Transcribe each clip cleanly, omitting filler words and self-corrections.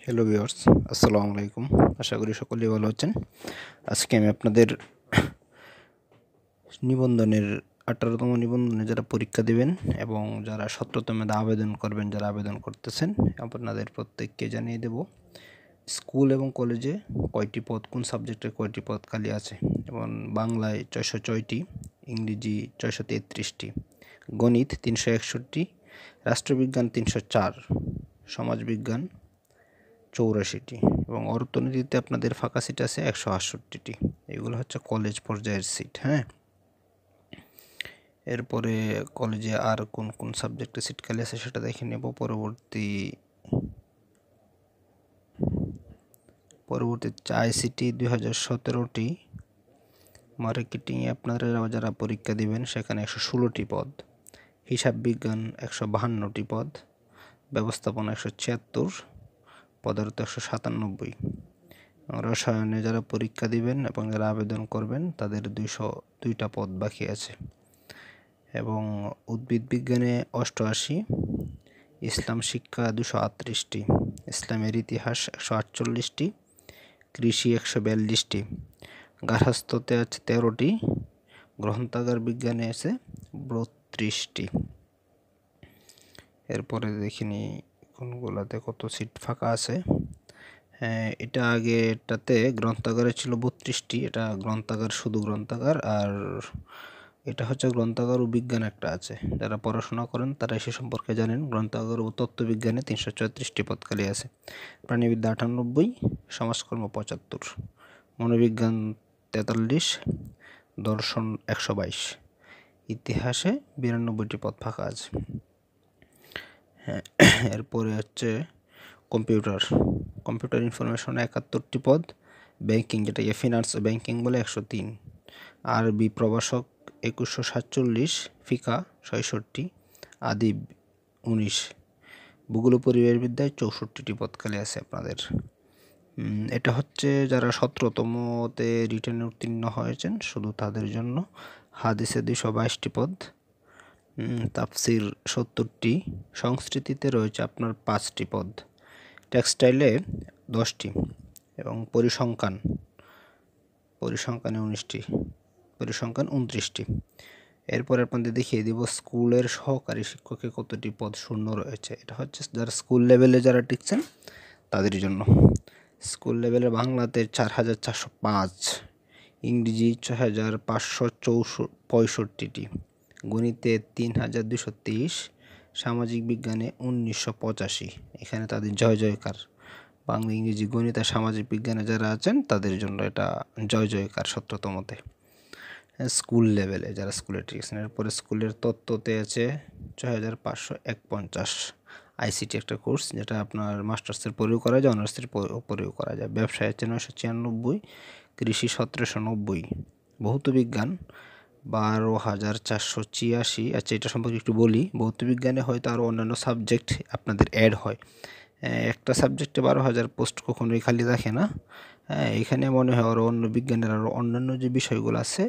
Hello viewers, আসসালামু আলাইকুম। আশা করি সকলেই ভালো আছেন। আজকে আমি আপনাদের নিবন্ধনের 18তম নিবন্ধনে যারা পরীক্ষা দিবেন এবং যারা 17তম আবেদন করবেন, যারা আবেদন করতেছেন, আপনাদের প্রত্যেককে জানিয়ে দেব স্কুল এবং কলেজে কয়টি পদ, কোন সাবজেক্টে কয়টি পদ খালি আছে। যেমন বাংলায় 606টি, ইংরেজি 633টি, গণিত 361, রাষ্ট্রবিজ্ঞান 304, সমাজবিজ্ঞান 84টি এবং অর্থনীতিতে আপনাদের ফাঁকা সিট আছে 168টি। এগুলো হচ্ছে কলেজ পর্যায়ের সিট। হ্যাঁ, এরপরে কলেজে আর কোন কোন সাবজেক্টে সিট খালি আছে সেটা দেখে নেব পরবর্তীতে। আইসিটি 2017টি, মার্কেটিংয়ে আপনারা যারা পরীক্ষা দিবেন সেখানে 116টি পদ, হিসাব বিজ্ঞান 152টি পদ, ব্যবস্থাপনা 176, পদার্থ 197, রসায়নে যারা পরীক্ষা দিবেন এবং যারা আবেদন করবেন তাদের 202টা পদ বাকি আছে এবং উদ্ভিদ বিজ্ঞানে 88, ইসলাম শিক্ষা 238টি, ইসলামের ইতিহাস 148টি, কৃষি 142টি, গার্হস্থ্যতে আছে 13টি, গ্রন্থাগার বিজ্ঞানে আছে 32টি। এরপরে দেখিনি কোনগুলাতে কত সিট ফাঁকা আছে। হ্যাঁ, এটা আগেটাতে গ্রন্থাগারে ছিল 32টি, এটা গ্রন্থাগার, শুধু গ্রন্থাগার। আর এটা হচ্ছে গ্রন্থাগার ও বিজ্ঞান একটা আছে, যারা পড়াশোনা করেন তারা সে সম্পর্কে জানেন। গ্রন্থাগার ও তত্ত্ববিজ্ঞানে 334টি পদ খালি আছে, প্রাণীবিদ্যা 98, সমাজকর্ম 75, মনোবিজ্ঞান 43, দর্শন 122, ইতিহাসে 92টি পদ ফাঁকা আছে। হ্যাঁ, এরপরে হচ্ছে কম্পিউটার ইনফরমেশন 71টি পদ, ব্যাংকিং যেটাকে ফিনান্স ও ব্যাংকিং বলে 103, আরবি প্রভাষক 2147, ফিকা 66, আদিব 19, ভূগোল ও পরিবেশবিদ্যায় 64টি পদ খালি আছে আপনাদের। এটা হচ্ছে যারা 17তমতে রিটেনে উত্তীর্ণ হয়েছেন শুধু তাদের জন্য। হাদিসে 222টি পদ, তাফসির 70টি, সংস্কৃতিতে রয়েছে আপনার 5টি পদ, টেক্সটাইলে 10টি এবং পরিসংখ্যানে 29টি। এরপর আপনাদের দেখিয়ে দিব স্কুলের সহকারী শিক্ষকে কতটি পদ শূন্য রয়েছে। এটা হচ্ছে যারা স্কুল লেভেলে যারা টিকছেন তাদের জন্য। স্কুল লেভেলে বাংলাতে 4405, ইংরেজি 6565টি, গণিতে 3223, সামাজিক বিজ্ঞানে 1985। এখানে তাদের জয় জয়কার। বাংলা, ইংরেজি, গণিত আর সামাজিক বিজ্ঞানে যারা আছেন তাদের জন্য এটা জয় জয়কার 17তমতে স্কুল লেভেলে যারা স্কুলে টিকছেন। এরপরে স্কুলের তত্ত্বতে আছে 6551, আইসিটি একটা কোর্স যেটা আপনার মাস্টার্সের পরেও করা যায়, অনার্সের পরেও করা যায়। ব্যবসায় আছে 996, কৃষি 1790, ভৌত বিজ্ঞান 12486। আচ্ছা, এটা সম্পর্কে একটু বলি। ভৌত বিজ্ঞানে হয়তো আরও অন্যান্য সাবজেক্ট আপনাদের অ্যাড হয়। একটা সাবজেক্টে 12,000 পোস্ট কখনোই খালি থাকে না। হ্যাঁ, এখানে মনে হয় আরও অন্য বিজ্ঞানের আরও অন্যান্য যে বিষয়গুলো আছে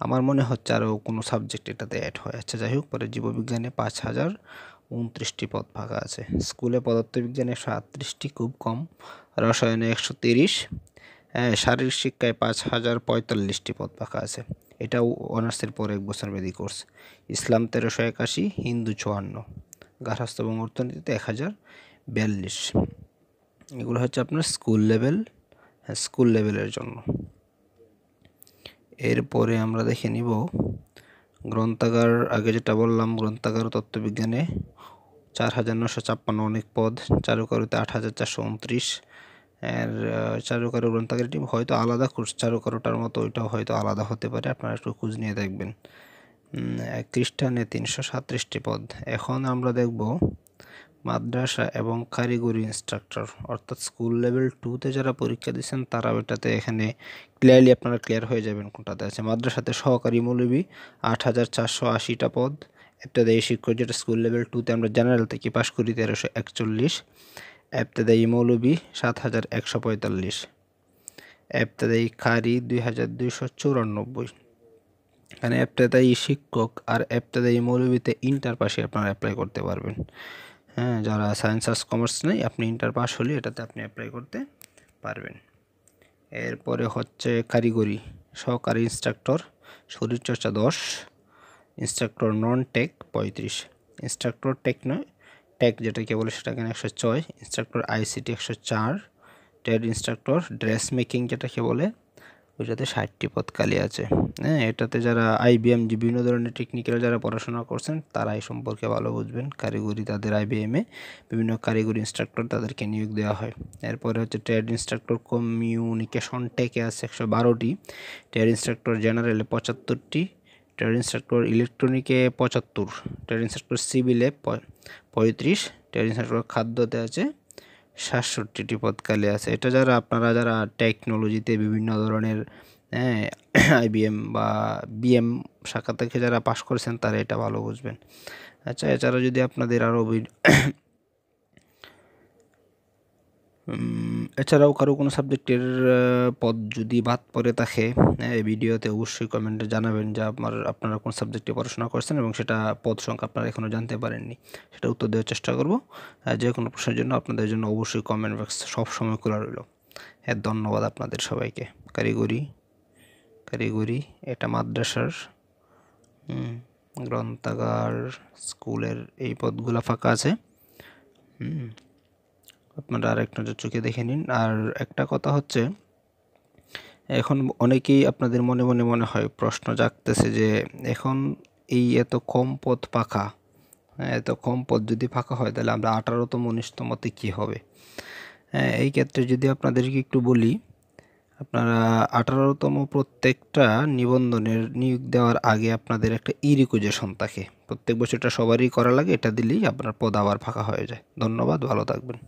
আমার মনে হচ্ছে আরও কোনো সাবজেক্ট এটাতে অ্যাড হয়। আচ্ছা, যাই হোক, পরে জীববিজ্ঞানে 5029টি পদ ফাঁকা আছে। স্কুলে পদার্থবিজ্ঞানে 138টি, খুব কম। রসায়নে 130, শারীরিক শিক্ষায় 5045টি পদ ফাঁকা আছে। এটাও অনার্সের পর 1 বছর মেয়াদী কোর্স। ইসলাম 1381, হিন্দু 54, গার্হস্থ্য এবং অর্থনীতিতে 1042। এগুলো হচ্ছে আপনার স্কুল লেভেলের জন্য। এরপরে আমরা দেখে নিব গ্রন্থাগার। আগে যেটা বললাম, গ্রন্থাগার তত্ত্ববিজ্ঞানে 4956, অনেক পদ। চারুকারুতে 8429, এর চারুকারু গ্রন্থাগারটি হয়তো আলাদা কোর্স, চারুকারুটার মতো ওইটাও হয়তো আলাদা হতে পারে, আপনারা একটু খোঁজ নিয়ে দেখবেন। খ্রিস্টানে 337টি পদ। এখন আমরা দেখব মাদ্রাসা এবং কারিগরি ইনস্ট্রাক্টর, অর্থাৎ স্কুল লেভেল 2তে যারা পরীক্ষা দিচ্ছেন তারা ওইটাতে এখানে ক্লিয়ার হয়ে যাবেন কোনটাতে আছে। মাদ্রাসাতে সহকারী মৌলবি 8480টা পদ। ইবতেদায়ী শিক্ষক, যেটা স্কুল লেভেল 2তে আমরা জেনারেল থেকে পাশ করি, 1341। ইবতেদায়ী মৌলবি 7145, ইবতেদায়ী কারি 2294। এখানে ইবতেদায়ী শিক্ষক আর ইবতেদায়ী মৌলবিতে ইন্টার পাশে আপনারা অ্যাপ্লাই করতে পারবেন। হ্যাঁ, যারা সায়েন্স আর্টস কমার্স নেই, আপনি ইন্টার পাস হলে এটাতে আপনি অ্যাপ্লাই করতে পারবেন। এরপরে হচ্ছে কারিগরি সহকারী ইনস্ট্রাক্টর, শরীরচর্চা 10, instructor non tech 35, instructor take নয় টেক যেটাকে বলে সেটা এখানে 106, instructor ICT 104, trade instructor dress making যেটাকে বলে ওইটাতে 60টি পদ খালি আছে। হ্যাঁ, এটাতে যারা আইবিএম বিভিন্ন ধরনের টেকনিক্যাল যারা পড়াশোনা করছেন তারা এই সম্পর্কে ভালো বুঝবেন। কারিগরি তাদের আইবিএমে বিভিন্ন কারিগরি ইনস্ট্রাক্টর তাদেরকে নিয়োগ দেওয়া হয়। এরপরে হচ্ছে ট্রেড ইনস্ট্রাক্টর কমিউনিকেশন টেকে আছে 112টি, ট্রেড ইনস্ট্রাক্টর জেনারেলে 75টি, ট্রেড ইনস্ট্রাক্টর ইলেকট্রনিকে 75, ট্রেড ইনস্ট্রাক্টর সিভিলে 35, ট্রেড ইনস্ট্রাক্টর খাদ্যতে আছে 67টি পদ খালি আছে। এটা আপনারা যারা টেকনোলজিতে বিভিন্ন ধরনের আইবিএম বা বিএম শাখা থেকে যারা পাশ করেছেন তারা এটা ভালো বুঝবেন। আচ্ছা, এছাড়া যদি আপনাদের আরও এছাড়াও কারো কোনো সাবজেক্টের পদ যদি বাদ পড়ে থাকে এই ভিডিওতে অবশ্যই কমেন্টে জানাবেন যে আপনারা কোন সাবজেক্টে পড়াশোনা করছেন এবং সেটা পদ সংখ্যা আপনারা এখনও জানতে পারেননি, সেটা উত্তর দেওয়ার চেষ্টা করব। যে কোনো প্রশ্নের জন্য আপনাদের জন্য অবশ্যই কমেন্ট বক্স সবসময় খোলা রইল। হ্যাঁ, ধন্যবাদ আপনাদের সবাইকে। কারিগরি এটা মাদ্রাসার, গ্রন্থাগার, স্কুলের এই পদগুলো ফাঁকা আছে। আপনারা আরেক নজর চোখে দেখে নিন। আর একটা কথা হচ্ছে, এখন অনেকেই আপনাদের মনে মনে হয় প্রশ্ন জাগতেছে যে এখন এই এত কম পদ ফাঁকা, এত কম পদ যদি ফাঁকা হয় তাহলে আমরা 18তম 19তমতে কী হবে? এই ক্ষেত্রে যদি আপনাদেরকে একটু বলি, আপনারা 18তম প্রত্যেকটা নিবন্ধনের নিয়োগ দেওয়ার আগে আপনাদের একটা রিকুইজিশন থাকে, প্রত্যেক বছর এটা সবারই করা লাগে, এটা দিলেই আপনার পদ আবার ফাঁকা হয়ে যায়। ধন্যবাদ, ভালো থাকবেন।